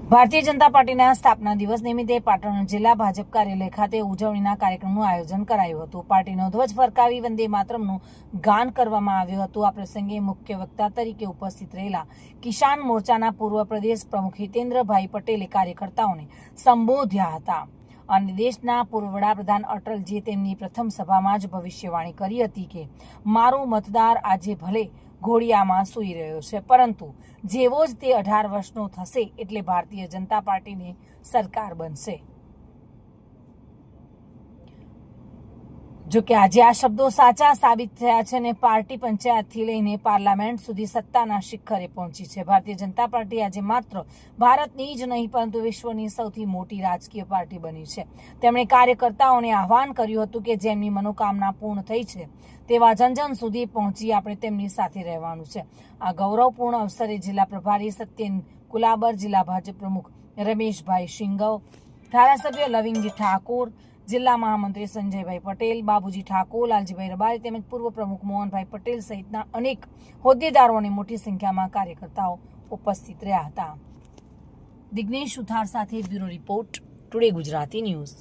ભારતીય જનતા પાર્ટીના સ્થાપના દિવસ નિમિત્તે પાટણ જિલ્લા ભાજપ કાર્યાલય ખાતે ઉજવણીના કાર્યક્રમનું આયોજન કરાયું હતું। પાર્ટીનો ધ્વજ ફરકાવી વંદે માતરમનું ગાન કરવામાં આવ્યું હતું। આ પ્રસંગે મુખ્ય વક્તા તરીકે ઉપસ્થિત રહેલા કિસાન મોરચાના પૂર્વ પ્રદેશ પ્રમુખ હિતેન્દ્રભાઈ પટેલે કાર્યકર્તાઓને સંબોધ્યા હતા અને દેશના પૂર્વ વડાપ્રધાન અટલજીએ તેમની પ્રથમ સભામાં જ ભવિષ્યવાણી કરી હતી કે મારો મતદાર આજે ભલે ઘોડિયામાં સૂઈ રહ્યો છે, પરંતુ જેવો જ તે 18 વર્ષનો થશે એટલે ભારતીય જનતા પાર્ટીની સરકાર બનશે। જો કે આજે આ શબ્દો સાચા સાબિત થયા છે અને પાર્ટી પંચાયતથી લઈને પાર્લામેન્ટ સુધી સત્તાના શિખરે પહોંચી છે। ભારતીય જનતા પાર્ટી આજે માત્ર ભારતની જ નહીં પરંતુ વિશ્વની સૌથી મોટી રાજકીય પાર્ટી બની છે। તેમણે કાર્યકર્તાઓને આહવાન કર્યું હતું કે જેમની મનોકામના પૂર્ણ થઈ છે તેવા જનજન સુધી પહોંચી આપણે તેમની સાથે રહેવાનું છે। આ ગૌરવપૂર્ણ અવસરે જિલ્લા પ્રભારી સત્યેન કુલાબર, જિલ્લા ભાજપ પ્રમુખ રમેશભાઈ શિંગવ, ધારાસભ્ય લવિંગજી ઠાકોર, જિલ્લા મહામંત્રી સંજયભાઈ પટેલ, બાબુજી ઠાકોર, લાલજીભાઈ રબારી તેમજ પૂર્વ પ્રમુખ મોહનભાઈ પટેલ સહિતના અનેક હોદ્દેદારો અને મોટી સંખ્યામાં કાર્યકર્તાઓ ઉપસ્થિત રહ્યા હતા। દિગ્નેશ સુથાર સાથે bureau report, today Gujarati news.